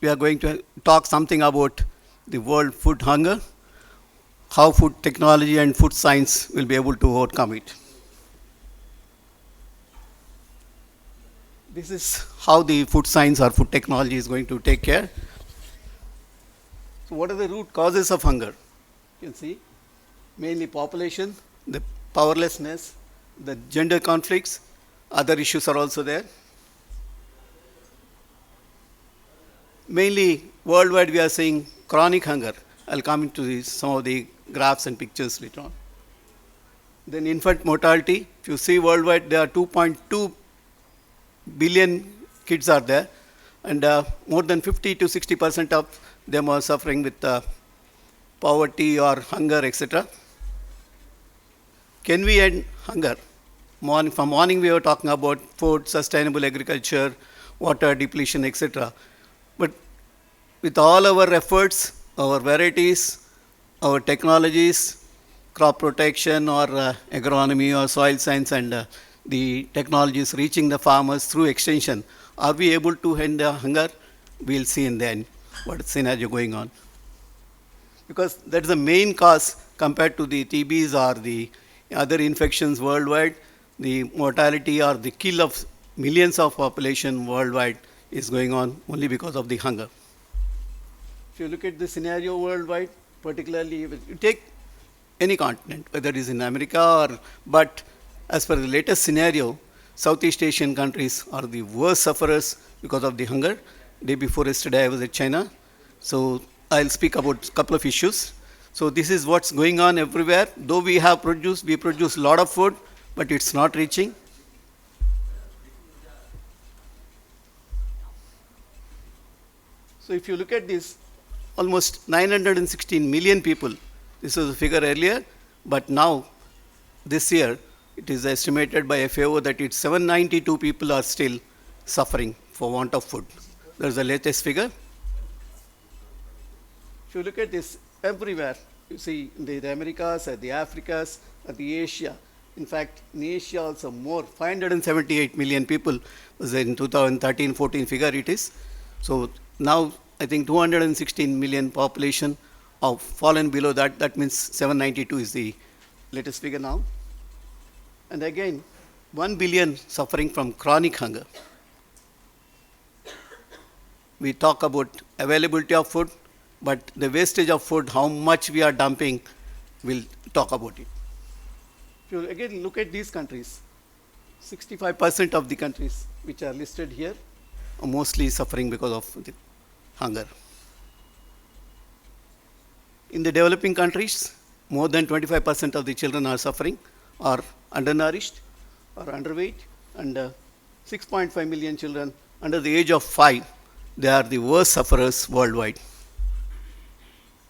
we are going to talk something about the world food hunger, how food technology and food science will be able to overcome it. This is how the food science or food technology is going to take care. So what are the root causes of hunger? You can see mainly population, the powerlessness, the gender conflicts, other issues are also there. Mainly worldwide we are seeing chronic hunger. I'll come into some of the graphs and pictures later on. Then infant mortality. If you see worldwide, there are 2.2 billion kids are there, and more than 50 to 60% of them are suffering with poverty or hunger, etc. Can we end hunger? From morning we were talking about food, sustainable agriculture, water depletion, etc. But with all our efforts, our varieties, our technologies, crop protection or agronomy or soil science and the technologies reaching the farmers through extension, are we able to end the hunger? We'll see in the end what scenario going on. Because that's the main cause compared to the TBs or the other infections worldwide. The mortality or the kill of millions of population worldwide is going on only because of the hunger. If you look at the scenario worldwide, particularly if you take any continent, whether it is in America or, but as per the latest scenario, Southeast Asian countries are the worst sufferers because of the hunger. Day before yesterday I was at China, so I'll speak about a couple of issues. So this is what's going on everywhere. Though we produce a lot of food, but it's not reaching. So if you look at this, almost 916 million people, this was a figure earlier, but now this year it is estimated by FAO that it's 792 people are still suffering for want of food. There's the latest figure. If you look at this everywhere, you see the Americas, the Africas, the Asia. In fact, in Asia also more, 578 million people was in 2013-14 figure it is. So now I think 216 million population have fallen below that. That means 792 is the latest figure now. And again, 1 billion suffering from chronic hunger. We talk about availability of food, but the wastage of food, how much we are dumping, we'll talk about it. If you again look at these countries, 65% of the countries which are listed here are mostly suffering because of the hunger. In the developing countries, more than 25% of the children are suffering, are undernourished or underweight, and 6.5 million children under the age of 5, they are the worst sufferers worldwide.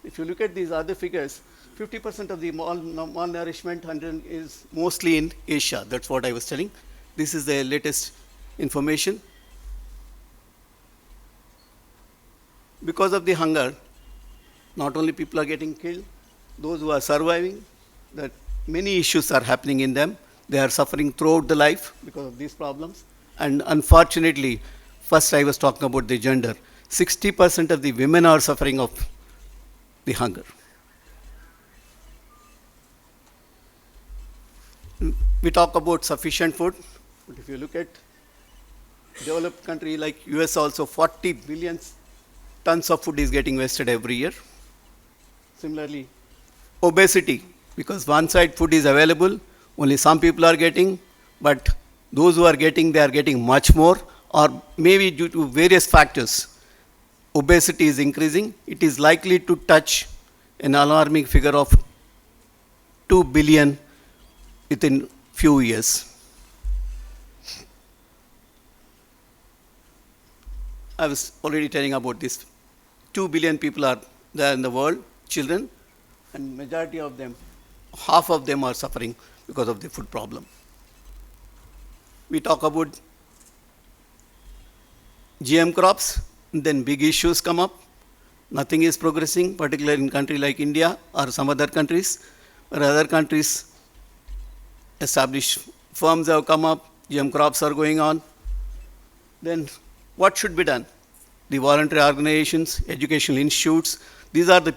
If you look at these other figures, 50% of the malnourishment is mostly in Asia. That's what I was telling. This is the latest information. Because of the hunger, not only people are getting killed, those who are surviving, that many issues are happening in them. They are suffering throughout the life because of these problems. And unfortunately, first I was talking about the gender. 60% of the women are suffering of the hunger. We talk about sufficient food, but if you look at developed country like US also, 40 billion tons of food is getting wasted every year. Similarly, obesity, because one side food is available, only some people are getting, but those who are getting, they are getting much more, or maybe due to various factors, obesity is increasing. It is likely to touch an alarming figure of 2 billion within few years. I was already telling about this. 2 billion people are there in the world, children, and majority of them, half of them are suffering because of the food problem. We talk about GM crops, then big issues come up. Nothing is progressing, particularly in country like India or some other countries, where other countries established firms have come up, GM crops are going on. Then what should be done? the voluntary organizations, educational institutes, these are the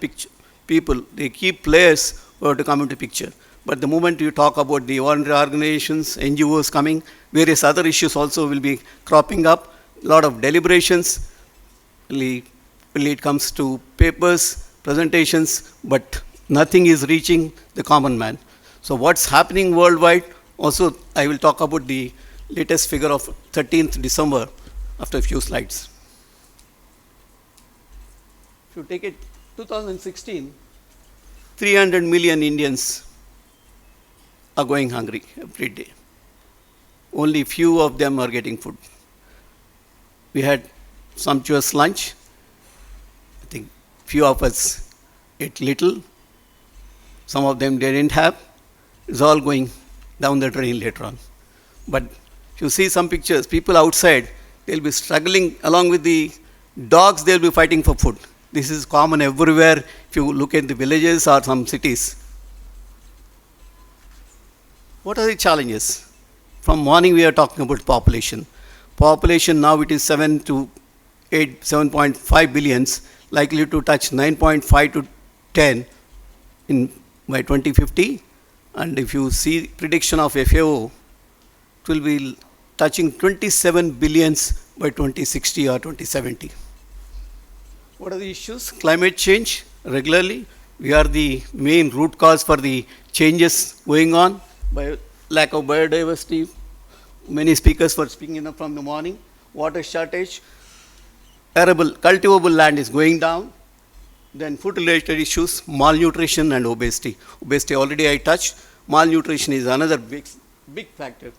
people, the key players who have to come into picture. But the moment you talk about the voluntary organizations, NGOs coming, various other issues also will be cropping up, a lot of deliberations, when it comes to papers, presentations, but nothing is reaching the common man. So what's happening worldwide, also I will talk about the latest figure of 13th December after a few slides. If you take it 2016, 300 million Indians are going hungry every day. Only few of them are getting food. We had sumptuous lunch. I think few of us ate little. Some of them they didn't have. It's all going down the drain later on. But if you see some pictures, people outside, they'll be struggling along with the dogs, they'll be fighting for food. This is common everywhere if you look at the villages or some cities. What are the challenges? From morning we are talking about population. Population now it is 7.5 billions, likely to touch 9.5 to 10 by 2050. And if you see prediction of FAO, it will be touching 27 billions by 2060 or 2070. What are the issues? Climate change regularly. We are the main root cause for the changes going on by lack of biodiversity. Many speakers were speaking from the morning. Water shortage. Arable, cultivable land is going down. Then food related issues, malnutrition and obesity. Obesity already I touched. Malnutrition is another big factor.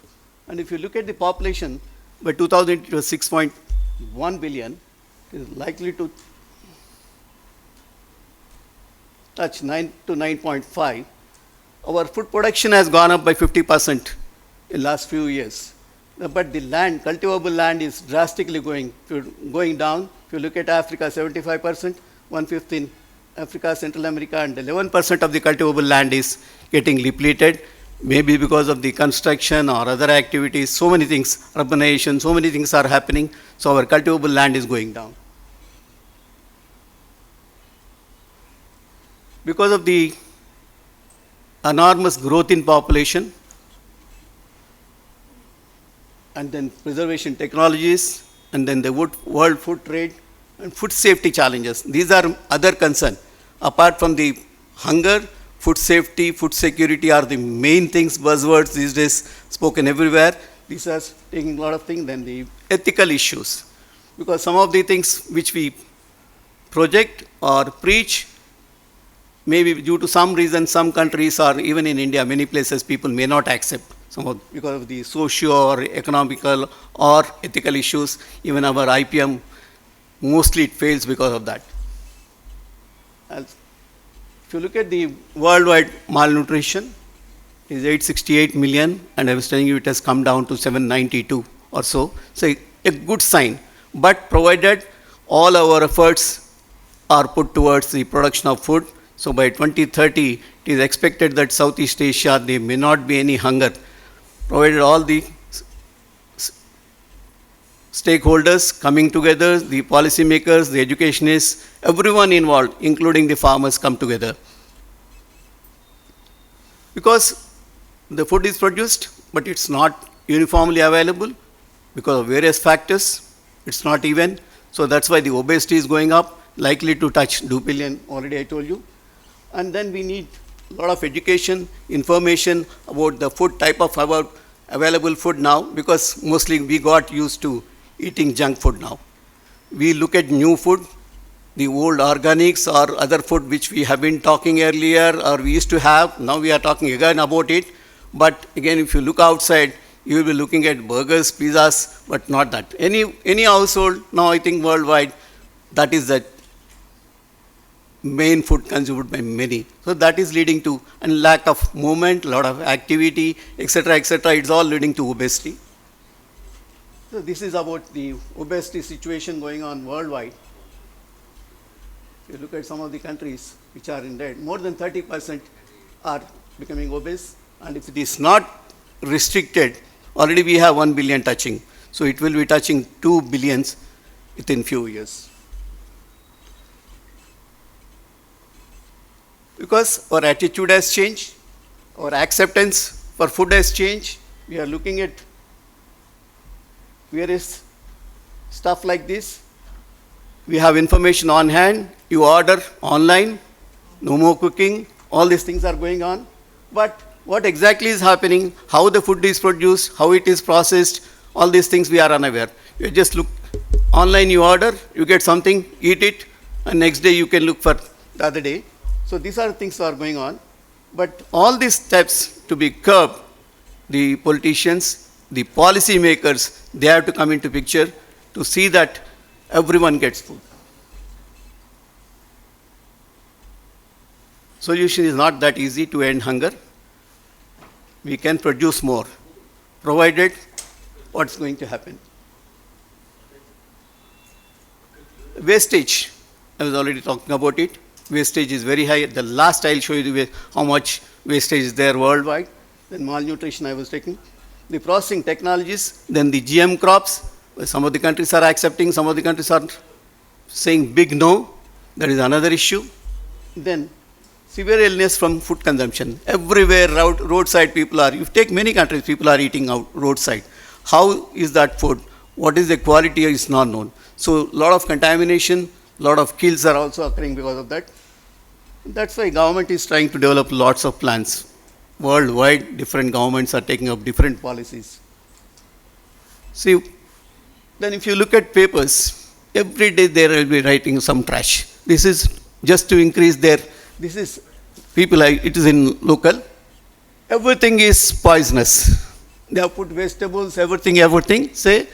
And if you look at the population, by 2000 it was 6.1 billion. It is likely to touch 9 to 9.5. Our food production has gone up by 50% in last few years. But the land, cultivable land is drastically going down. If you look at Africa, 75%, 1/5 in Africa, Central America, and 11% of the cultivable land is getting depleted, maybe because of the construction or other activities. So many things, urbanization, so many things are happening. So our cultivable land is going down. Because of the enormous growth in population, and then preservation technologies, and then the world food trade and food safety challenges. These are other concerns. Apart from the hunger, food safety, food security are the main things, buzzwords these days spoken everywhere. These are taking a lot of things. Then the ethical issues. Because some of the things which we project or preach, maybe due to some reason, some countries or even in India, many places people may not accept. Because of the socio or economical or ethical issues, even our IPM, mostly it fails because of that. If you look at the worldwide malnutrition, it is 868 million, and I was telling you it has come down to 792 or so. So a good sign, but provided all our efforts are put towards the production of food. So by 2030, it is expected that Southeast Asia, there may not be any hunger, provided all the stakeholders coming together, the policymakers, the educationists, everyone involved, including the farmers, come together. Because the food is produced, but it's not uniformly available because of various factors. It's not even. So that's why the obesity is going up, likely to touch 2 billion, already I told you. And then we need a lot of education, information about the food type of available food now, because mostly we got used to eating junk food now. We look at new food, the old organics or other food which we have been talking earlier or we used to have. Now we are talking again about it. But again, if you look outside, you will be looking at burgers, pizzas, but not that. Any household now, I think worldwide, that is the main food consumed by many. So that is leading to a lack of movement, lot of activity, etc., etc. It's all leading to obesity. So this is about the obesity situation going on worldwide. If you look at some of the countries which are in red, more than 30% are becoming obese. And if it is not restricted, already we have 1 billion touching. So it will be touching 2 billions within few years. Because our attitude has changed, our acceptance for food has changed. We are looking at various stuff like this. We have information on hand. You order online, no more cooking. All these things are going on. But what exactly is happening, how the food is produced, how it is processed, all these things we are unaware. You just look online, you order, you get something, eat it, and next day you can look for the other day. So these are things that are going on. But all these steps to be curbed, the politicians, the policy makers, they have to come into picture to see that everyone gets food. Solution is not that easy to end hunger. We can produce more, provided what's going to happen. Wastage, I was already talking about it. Wastage is very high. The last I'll show you how much wastage is there worldwide. Then malnutrition I was taking. The processing technologies, then the GM crops. Some of the countries are accepting, some of the countries are saying big no. That is another issue. Then severe illness from food consumption. Everywhere roadside people are, you take many countries, people are eating out roadside. How is that food? What is the quality is not known. So a lot of contamination, a lot of kills are also occurring because of that. That's why government is trying to develop lots of plans. Worldwide, different governments are taking up different policies. See, then if you look at papers, every day they will be writing some trash. This is just to increase their, this is people, it is in local. Everything is poisonous. They have put vegetables, everything, say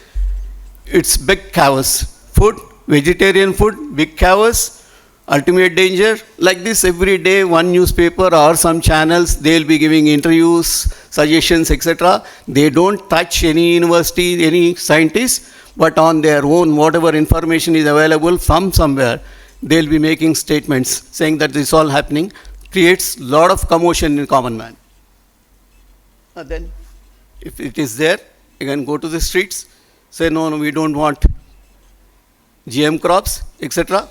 it's big cows. Food, vegetarian food, big cows, ultimate danger. Like this every day, one newspaper or some channels, they'll be giving interviews, suggestions, etc. They don't touch any university, any scientist, but on their own, whatever information is available from somewhere, they'll be making statements saying that this is all happening, creates a lot of commotion in common man. Then, if it is there, you can go to the streets, say no, we don't want GM crops, etc.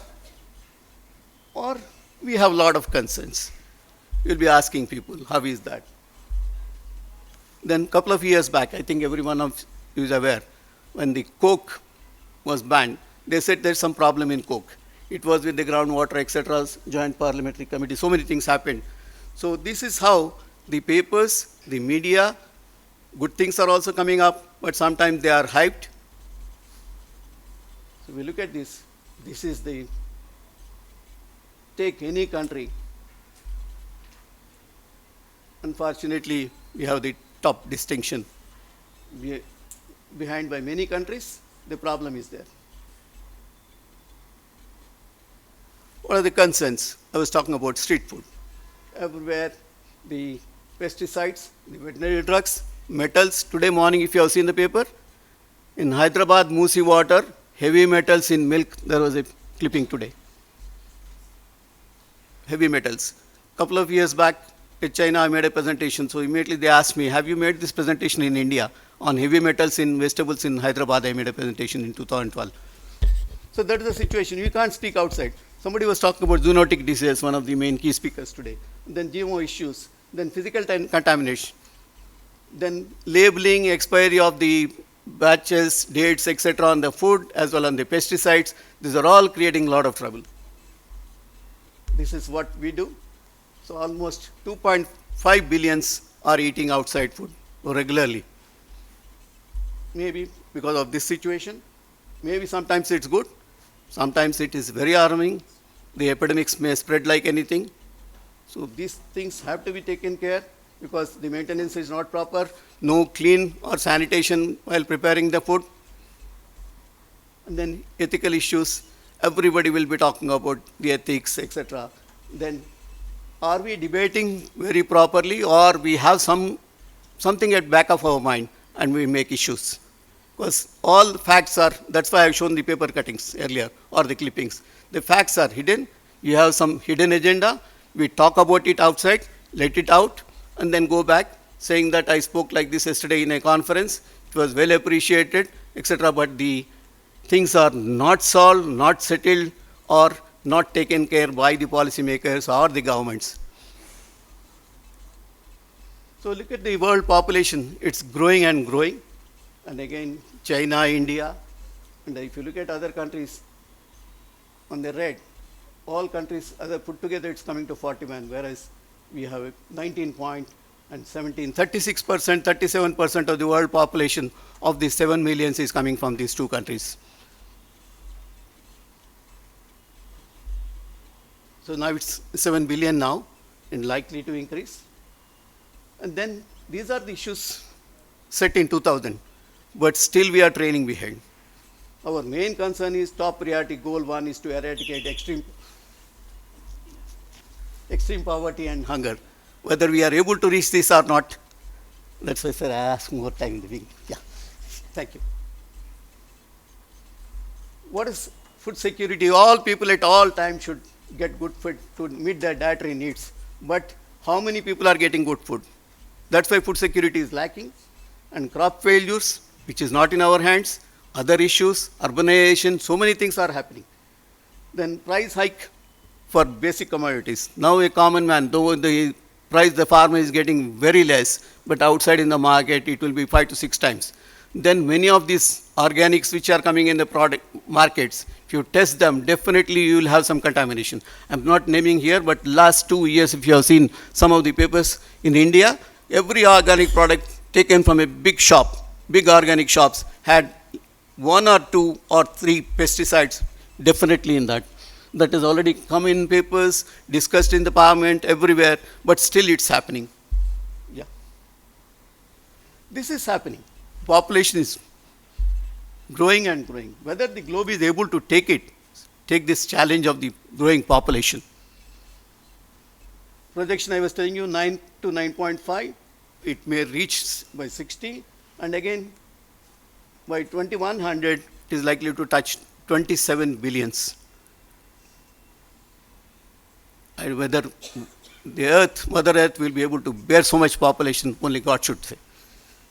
Or we have a lot of concerns. You'll be asking people, how is that? Then a couple of years back, I think every one of you is aware, when the Coke was banned, they said there's some problem in Coke. It was with the groundwater, etc., joint parliamentary committee, so many things happened. So this is how the papers, the media, good things are also coming up, but sometimes they are hyped. So we look at this. This is the, take any country. Unfortunately, we have the top distinction. Behind by many countries, the problem is there. What are the concerns? I was talking about street food. Everywhere, the pesticides, the veterinary drugs, metals. Today morning, if you have seen the paper, in Hyderabad, Musi water, heavy metals in milk, there was a clipping today. Heavy metals. Couple of years back, in China, I made a presentation. So immediately they asked me, have you made this presentation in India? On heavy metals in vegetables in Hyderabad, I made a presentation in 2012. So that is the situation. You can't speak outside. Somebody was talking about zoonotic disease, one of the main key speakers today. Then GMO issues, then physical contamination, then labeling, expiry of the batches, dates, etc. on the food, as well on the pesticides. These are all creating a lot of trouble. This is what we do. So almost 2.5 billions are eating outside food regularly. Maybe because of this situation, maybe sometimes it's good, sometimes it is very alarming. The epidemics may spread like anything. So these things have to be taken care because the maintenance is not proper, no clean or sanitation while preparing the food. And then ethical issues, everybody will be talking about the ethics, etc. Then are we debating very properly, or we have something at back of our mind and we make issues? Because all facts are, that's why I've shown the paper cuttings earlier, or the clippings. The facts are hidden. You have some hidden agenda. We talk about it outside, let it out, and then go back saying that I spoke like this yesterday in a conference. It was well appreciated, etc. But the things are not solved, not settled, or not taken care by the policymakers or the governments. So look at the world population. It's growing and growing. And again, China, India, and if you look at other countries on the red, all countries other put together, it's coming to 41, whereas we have 19 point and 17, 36%, 37% of the world population of the 7 millions is coming from these two countries. So now it's 7 billion now and likely to increase. And then these are the issues set in 2000, but still we are trailing behind. Our main concern is top priority goal one is to eradicate extreme poverty and hunger. Whether we are able to reach this or not, that's why, sir, I ask more time in the beginning. Yeah, thank you. What is food security? All people at all times should get good food to meet their dietary needs. But how many people are getting good food? That's why food security is lacking. And crop failures, which is not in our hands, other issues, urbanization, so many things are happening. Then price hike for basic commodities. Now a common man, though the price the farmer is getting very less, but outside in the market it will be 5 to 6 times. Then many of these organics which are coming in the product markets, if you test them, definitely you will have some contamination. I'm not naming here, but last 2 years, if you have seen some of the papers in India, every organic product taken from a big shop, big organic shops, had 1 or 2 or 3 pesticides definitely in that. That has already come in papers, discussed in the parliament, everywhere, but still it's happening. Yeah. This is happening. Population is growing and growing. Whether the globe is able to take this challenge of the growing population. Projection I was telling you, 9 to 9.5, it may reach by 60, and again, by 2100, it is likely to touch 27 billions. And whether the earth, Mother Earth, will be able to bear so much population, only God should say.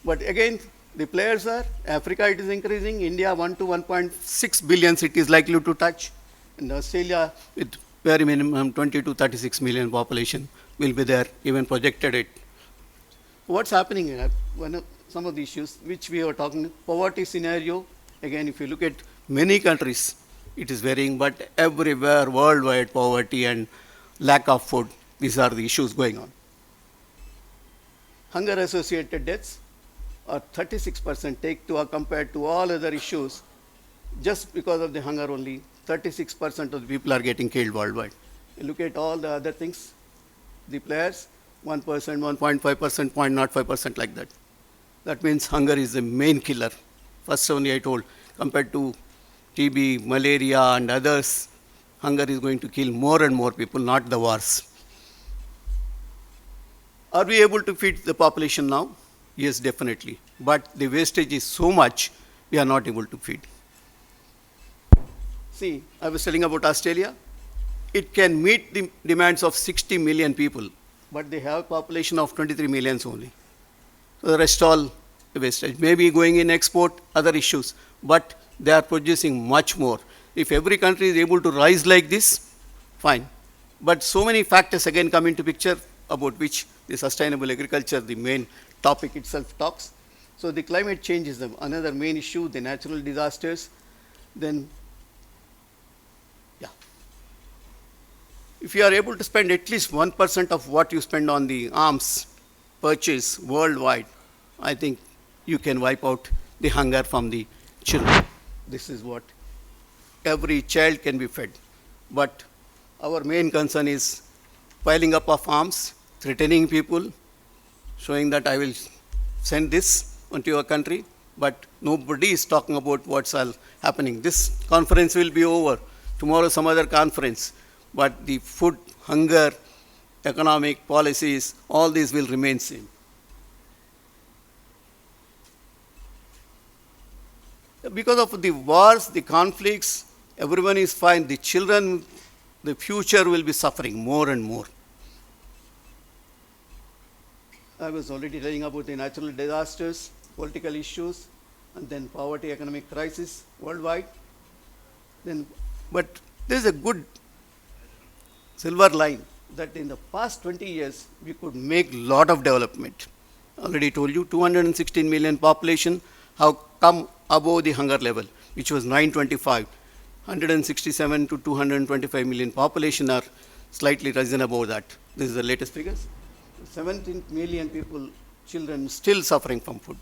But again, the players are, Africa it is increasing, India 1 to 1.6 billions it is likely to touch, and Australia with very minimum 20 to 36 million population will be there, even projected it. What's happening here? Some of the issues which we are talking, poverty scenario, again if you look at many countries, it is varying, but everywhere worldwide poverty and lack of food, these are the issues going on. Hunger associated deaths are 36% take to compared to all other issues. Just because of the hunger only, 36% of the people are getting killed worldwide. You look at all the other things, the players, 1%, 1.5%, 0.05% like that. That means hunger is the main killer. First only I told, compared to TB, malaria and others, hunger is going to kill more and more people, not the wars. Are we able to feed the population now? Yes, definitely. But the wastage is so much, we are not able to feed. See, I was telling about Australia. It can meet the demands of 60 million people, but they have a population of 23 millions only. So the rest all wastage. Maybe going in export, other issues, but they are producing much more. If every country is able to rise like this, fine. But so many factors again come into picture about which the sustainable agriculture, the main topic itself talks. So the climate change is another main issue, the natural disasters. Then, yeah. If you are able to spend at least 1% of what you spend on the arms purchase worldwide, I think you can wipe out the hunger from the children. This is what every child can be fed. But our main concern is piling up of arms, threatening people, showing that I will send this onto your country, but nobody is talking about what's all happening. This conference will be over. Tomorrow some other conference. But the food, hunger, economic policies, all these will remain same. Because of the wars, the conflicts, everyone is fine. The children, the future will be suffering more and more. I was already telling about the natural disasters, political issues, and then poverty, economic crisis worldwide. Then, but there is a good silver line that in the past 20 years we could make lot of development. Already told you 216 million population have come above the hunger level, which was 925. 167 to 225 million population are slightly risen above that. This is the latest figures. 17 million people, children still suffering from food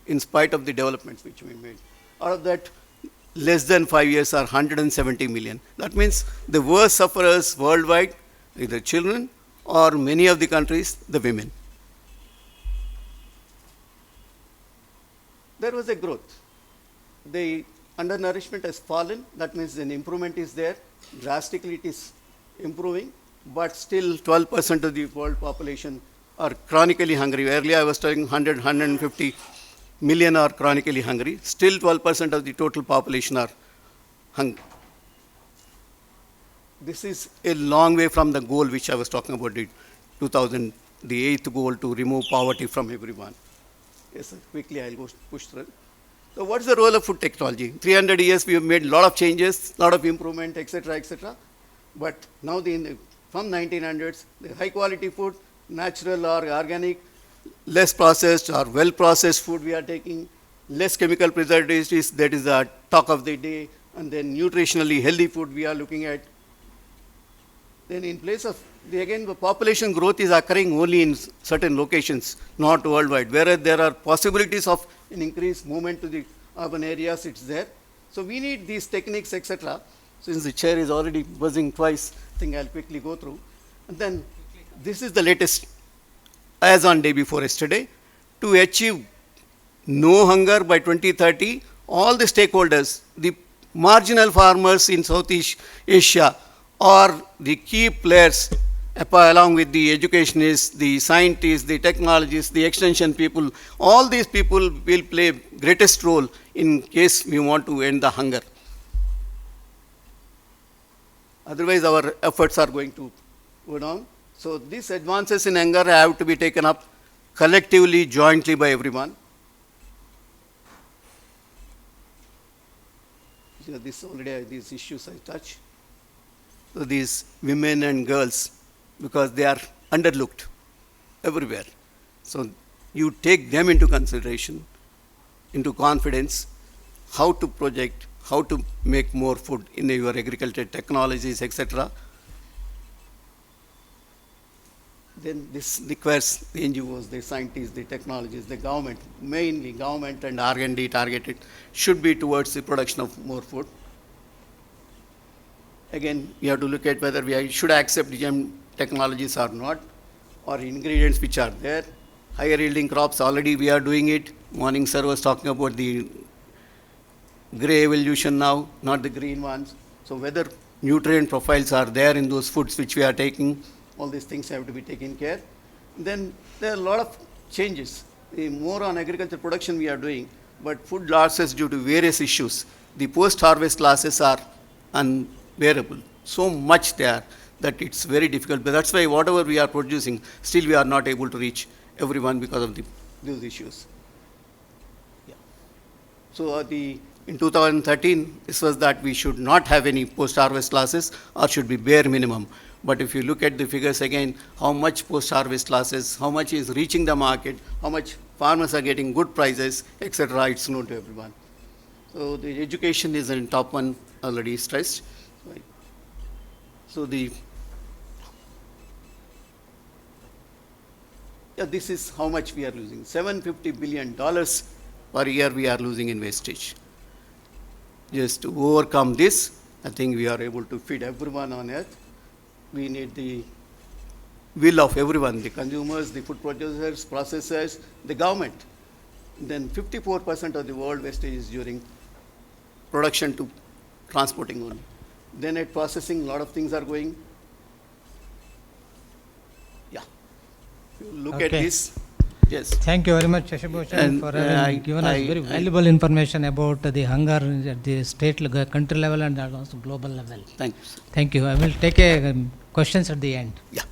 in spite of the developments which we made. Out of that, less than 5 years are 170 million. That means the worst sufferers worldwide, either children or many of the countries, the women. There was a growth. The undernourishment has fallen. That means an improvement is there. Drastically it is improving, but still 12% of the world population are chronically hungry. Earlier I was telling 100, 150 million are chronically hungry. Still 12% of the total population are hungry. This is a long way from the goal which I was talking about, the 2000, the eighth goal to remove poverty from everyone. Yes, sir. Quickly I'll go push through. So what's the role of food technology? 300 years we have made a lot of changes, lot of improvement, etc., etc. But now from 1900s, the high quality food, natural or organic, less processed or well processed food we are taking, less chemical preservatives, that is the talk of the day, and then nutritionally healthy food we are looking at. Then in place of, again the population growth is occurring only in certain locations, not worldwide, whereas there are possibilities of an increased movement to the urban areas, it's there. So we need these techniques, etc. Since the chair is already buzzing twice, I think I'll quickly go through. And then this is the latest, as on day before yesterday, to achieve no hunger by 2030, all the stakeholders, the marginal farmers in Southeast Asia, are the key players along with the educationists, the scientists, the technologists, the extension people. All these people will play greatest role in case we want to end the hunger. Otherwise our efforts are going to go down. So these advances in hunger have to be taken up collectively, jointly by everyone. So these issues I touch. So these women and girls, because they are underlooked everywhere. So you take them into consideration, into confidence, how to project, how to make more food in your agriculture technologies, etc. Then this requires the NGOs, the scientists, the technologists, the government, mainly government and R&D targeted, should be towards the production of more food. Again, we have to look at whether we should accept GM technologies or not, or ingredients which are there. Higher yielding crops, already we are doing it. Morning sir was talking about the gray evolution now, not the green ones. So whether nutrient profiles are there in those foods which we are taking, all these things have to be taken care. Then there are a lot of changes. The more on agriculture production we are doing, but food losses due to various issues. The post-harvest losses are unbearable. So much there that it's very difficult. But that's why whatever we are producing, still we are not able to reach everyone because of those issues. Yeah. So in 2013, this was that we should not have any post-harvest losses or should be bare minimum. But if you look at the figures again, how much post-harvest losses, how much is reaching the market, how much farmers are getting good prices, etc., it's known to everyone. So the education is in top one, already stressed. So this is how much we are losing. $750 billion per year we are losing in wastage. Just to overcome this, I think we are able to feed everyone on earth. We need the will of everyone, the consumers, the food producers, processors, the government. Then 54% of the world wastage is during production to transporting only. Then at processing, a lot of things are going. Yeah. If you look at this, yes. Thank you very much, Shashibhushan, for having given us very valuable information about the hunger at the state, country level and also global level. Thank you, sir. Thank you. I will take questions at the end. Yeah.